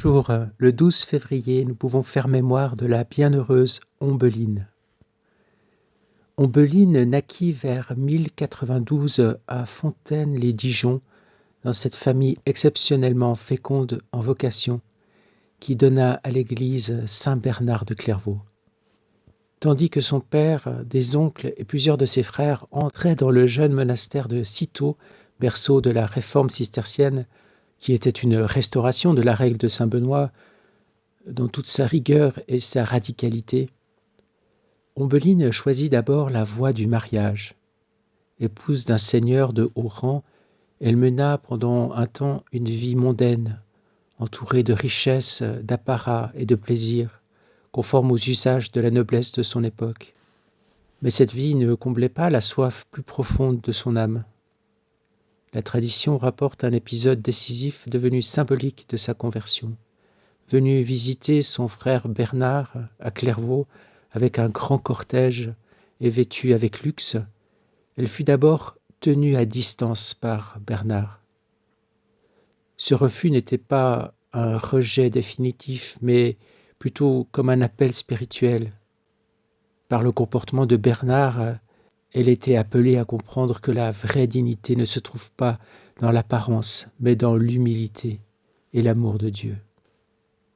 Jour, le 12 février, nous pouvons faire mémoire de la bienheureuse Ombeline. Ombeline naquit vers 1092 à Fontaine-les-Dijon, dans cette famille exceptionnellement féconde en vocation, qui donna à l'église Saint-Bernard de Clairvaux. Tandis que son père, des oncles et plusieurs de ses frères entraient dans le jeune monastère de Cîteaux, berceau de la réforme cistercienne, qui était une restauration de la règle de Saint-Benoît dans toute sa rigueur et sa radicalité, Ombeline choisit d'abord la voie du mariage. Épouse d'un seigneur de haut rang, elle mena pendant un temps une vie mondaine, entourée de richesses, d'apparat et de plaisirs, conforme aux usages de la noblesse de son époque. Mais cette vie ne comblait pas la soif plus profonde de son âme. La tradition rapporte un épisode décisif devenu symbolique de sa conversion. Venue visiter son frère Bernard à Clairvaux avec un grand cortège et vêtue avec luxe, elle fut d'abord tenue à distance par Bernard. Ce refus n'était pas un rejet définitif, mais plutôt comme un appel spirituel. Par le comportement de Bernard, elle était appelée à comprendre que la vraie dignité ne se trouve pas dans l'apparence, mais dans l'humilité et l'amour de Dieu.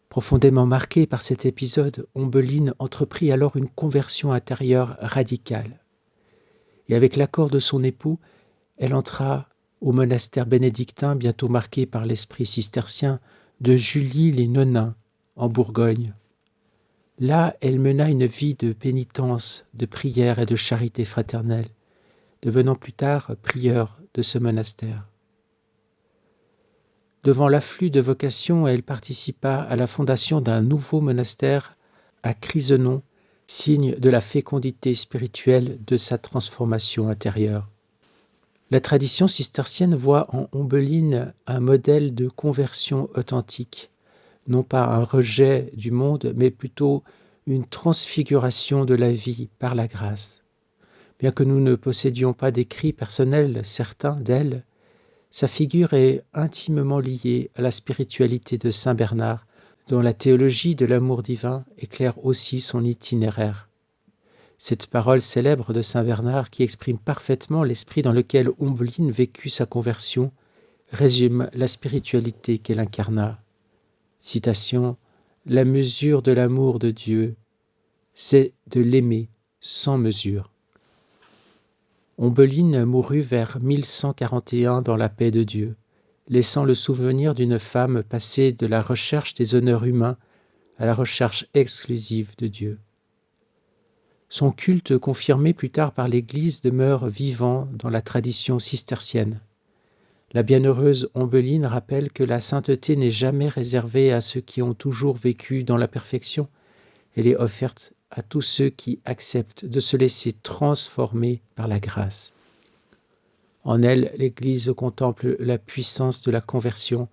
Profondément marquée par cet épisode, Ombeline entreprit alors une conversion intérieure radicale. Et avec l'accord de son époux, elle entra au monastère bénédictin, bientôt marqué par l'esprit cistercien, de Julie-les-Nonains, en Bourgogne. Là, elle mena une vie de pénitence, de prière et de charité fraternelle, devenant plus tard prieure de ce monastère. Devant l'afflux de vocations, elle participa à la fondation d'un nouveau monastère à Crisenon, signe de la fécondité spirituelle de sa transformation intérieure. La tradition cistercienne voit en Ombeline un modèle de conversion authentique, non pas un rejet du monde, mais plutôt une transfiguration de la vie par la grâce. Bien que nous ne possédions pas d'écrits personnels certains d'elle, sa figure est intimement liée à la spiritualité de Saint Bernard, dont la théologie de l'amour divin éclaire aussi son itinéraire. Cette parole célèbre de Saint Bernard, qui exprime parfaitement l'esprit dans lequel Ombeline vécut sa conversion, résume la spiritualité qu'elle incarna. Citation : « La mesure de l'amour de Dieu, c'est de l'aimer sans mesure. » Ombeline mourut vers 1141 dans la paix de Dieu, laissant le souvenir d'une femme passée de la recherche des honneurs humains à la recherche exclusive de Dieu. Son culte, confirmé plus tard par l'Église, demeure vivant dans la tradition cistercienne. La bienheureuse Ombeline rappelle que la sainteté n'est jamais réservée à ceux qui ont toujours vécu dans la perfection. Elle est offerte à tous ceux qui acceptent de se laisser transformer par la grâce. En elle, l'Église contemple la puissance de la conversion,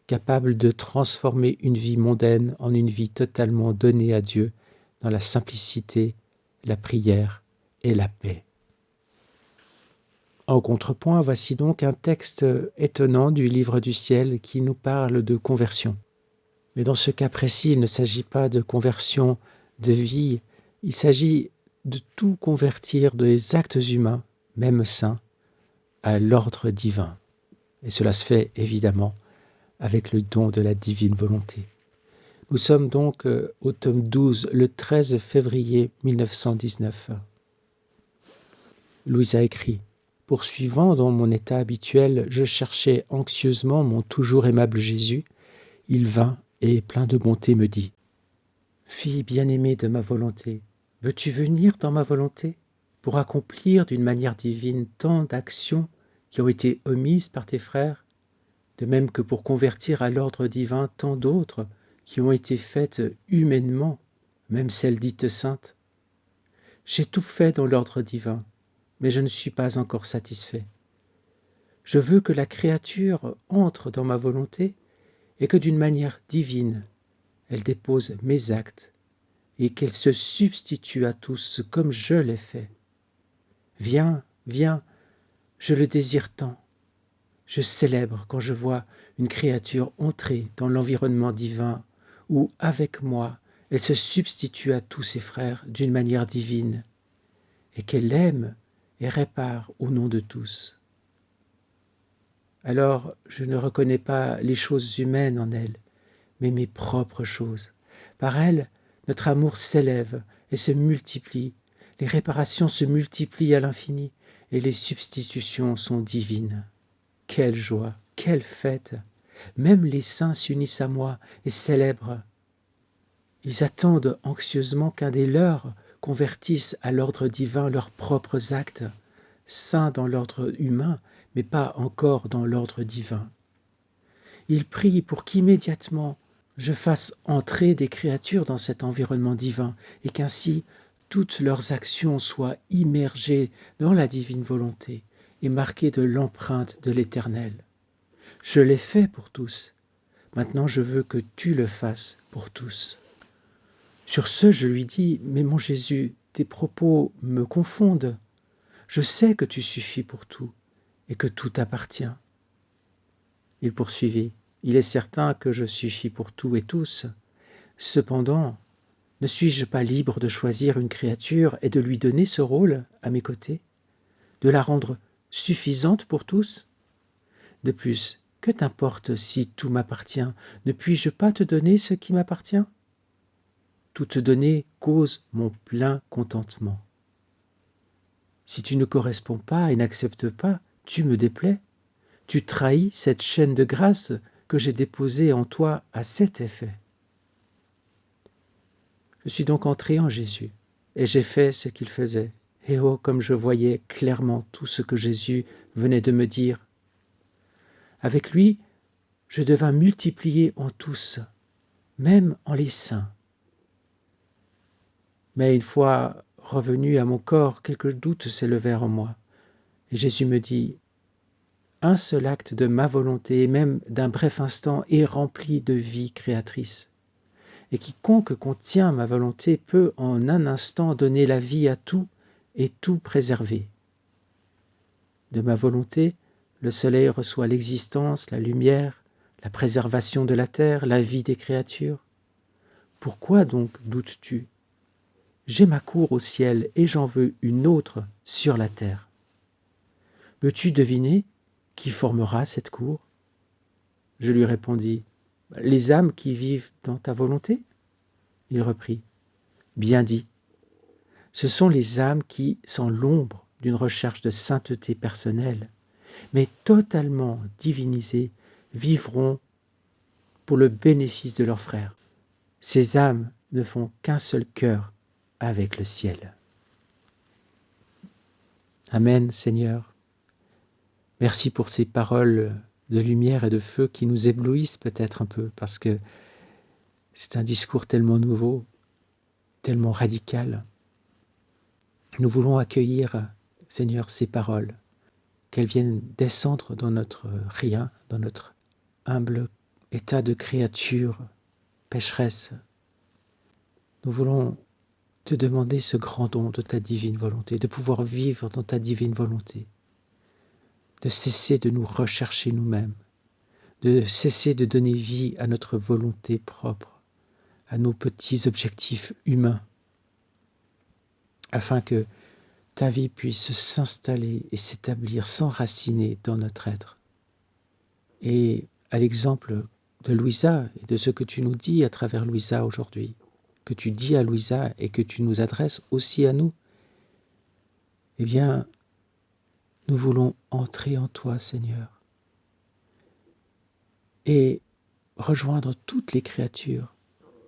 capable de transformer une vie mondaine en une vie totalement donnée à Dieu, dans la simplicité, la prière et la paix. En contrepoint, voici donc un texte étonnant du Livre du ciel qui nous parle de conversion. Mais dans ce cas précis, il ne s'agit pas de conversion de vie, il s'agit de tout convertir des actes humains, même saints, à l'ordre divin. Et cela se fait évidemment avec le don de la divine volonté. Nous sommes donc au tome 12, le 13 février 1919. Louise a écrit : « Poursuivant dans mon état habituel, je cherchais anxieusement mon toujours aimable Jésus. Il vint et, plein de bonté, me dit : « Fille bien-aimée de ma volonté, veux-tu venir dans ma volonté pour accomplir d'une manière divine tant d'actions qui ont été omises par tes frères, de même que pour convertir à l'ordre divin tant d'autres qui ont été faites humainement, même celles dites saintes. J'ai tout fait dans l'ordre divin, mais je ne suis pas encore satisfait. Je veux que la créature entre dans ma volonté et que d'une manière divine, elle dépose mes actes et qu'elle se substitue à tous comme je l'ai fait. Viens, viens, je le désire tant. Je célèbre quand je vois une créature entrée dans l'environnement divin où, avec moi, elle se substitue à tous ses frères d'une manière divine et qu'elle aime et répare au nom de tous. Alors je ne reconnais pas les choses humaines en elle, mais mes propres choses. Par elle, notre amour s'élève et se multiplie, les réparations se multiplient à l'infini et les substitutions sont divines. Quelle joie, quelle fête! Même les saints s'unissent à moi et célèbrent. Ils attendent anxieusement qu'un des leurs convertisse à l'ordre divin leurs propres actes, saints dans l'ordre humain, mais pas encore dans l'ordre divin. Ils prient pour qu'immédiatement je fasse entrer des créatures dans cet environnement divin et qu'ainsi toutes leurs actions soient immergées dans la divine volonté et marquées de l'empreinte de l'Éternel. Je l'ai fait pour tous. Maintenant, je veux que tu le fasses pour tous. Sur ce, je lui dis, mais mon Jésus, tes propos me confondent. Je sais que tu suffis pour tout et que tout t'appartient. Il poursuivit, il est certain que je suffis pour tout et tous. Cependant, ne suis-je pas libre de choisir une créature et de lui donner ce rôle à mes côtés, de la rendre suffisante pour tous? De plus, que t'importe si tout m'appartient? Ne puis-je pas te donner ce qui m'appartient? Tout te donner cause mon plein contentement. Si tu ne corresponds pas et n'acceptes pas, tu me déplais. Tu trahis cette chaîne de grâce que j'ai déposée en toi à cet effet. Je suis donc entré en Jésus, et j'ai fait ce qu'il faisait. Et oh, comme je voyais clairement tout ce que Jésus venait de me dire. Avec lui, je devins multiplié en tous, même en les saints. Mais une fois revenu à mon corps, quelques doutes s'élevèrent en moi. Et Jésus me dit, un seul acte de ma volonté, même d'un bref instant, est rempli de vie créatrice. Et quiconque contient ma volonté peut en un instant donner la vie à tout et tout préserver. De ma volonté, le soleil reçoit l'existence, la lumière, la préservation de la terre, la vie des créatures. Pourquoi donc doutes-tu? J'ai ma cour au ciel et j'en veux une autre sur la terre. Peux-tu deviner qui formera cette cour? Je lui répondis, les âmes qui vivent dans ta volonté? Il reprit, bien dit. Ce sont les âmes qui, sans l'ombre d'une recherche de sainteté personnelle, mais totalement divinisées, vivront pour le bénéfice de leurs frères. Ces âmes ne font qu'un seul cœur avec le ciel. Amen, Seigneur. Merci pour ces paroles de lumière et de feu qui nous éblouissent peut-être un peu, parce que c'est un discours tellement nouveau, tellement radical. Nous voulons accueillir, Seigneur, ces paroles, qu'elles viennent descendre dans notre rien, dans notre humble état de créature pécheresse. Nous voulons te demander ce grand don de ta divine volonté, de pouvoir vivre dans ta divine volonté, de cesser de nous rechercher nous-mêmes, de cesser de donner vie à notre volonté propre, à nos petits objectifs humains, afin que ta vie puisse s'installer et s'établir, s'enraciner dans notre être. Et à l'exemple de Louisa et de ce que tu nous dis à travers Louisa aujourd'hui, que tu dis à Louisa et que tu nous adresses aussi à nous, eh bien, nous voulons entrer en toi, Seigneur, et rejoindre toutes les créatures,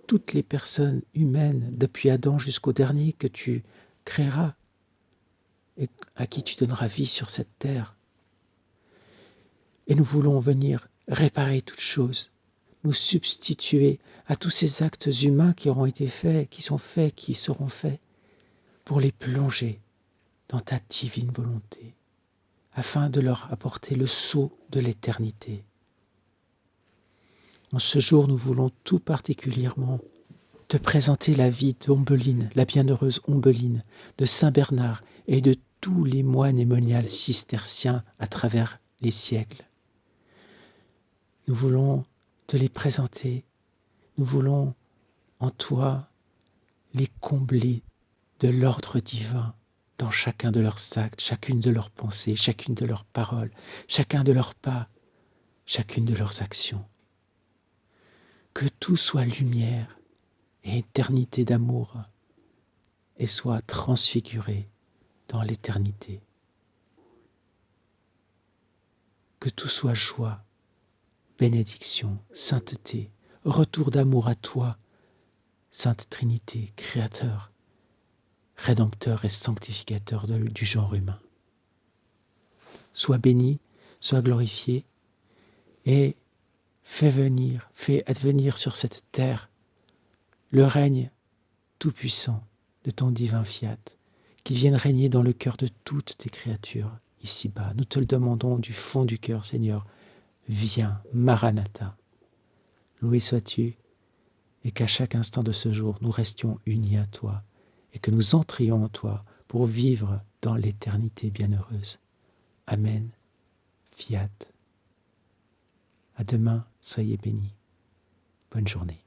toutes les personnes humaines, depuis Adam jusqu'au dernier que tu créeras et à qui tu donneras vie sur cette terre. Et nous voulons venir réparer toutes choses, nous substituer à tous ces actes humains qui auront été faits, qui sont faits, qui seront faits, pour les plonger dans ta divine volonté, afin de leur apporter le sceau de l'éternité. En ce jour, nous voulons tout particulièrement te présenter la vie d'Ombeline, la bienheureuse Ombeline, de Saint Bernard et de tous les moines et moniales cisterciens à travers les siècles. Nous voulons te les présenter. Nous voulons en toi les combler de l'ordre divin dans chacun de leurs actes, chacune de leurs pensées, chacune de leurs paroles, chacun de leurs pas, chacune de leurs actions. Que tout soit lumière et éternité d'amour et soit transfiguré dans l'éternité. Que tout soit joie, bénédiction, sainteté, retour d'amour à toi, Sainte Trinité, Créateur, Rédempteur et Sanctificateur du genre humain. Sois béni, sois glorifié et fais advenir sur cette terre le règne tout-puissant de ton divin fiat, qu'il vienne régner dans le cœur de toutes tes créatures ici-bas. Nous te le demandons du fond du cœur, Seigneur. Viens, Maranatha. Loué sois-tu, et qu'à chaque instant de ce jour, nous restions unis à toi, et que nous entrions en toi pour vivre dans l'éternité bienheureuse. Amen. Fiat. À demain, soyez bénis. Bonne journée.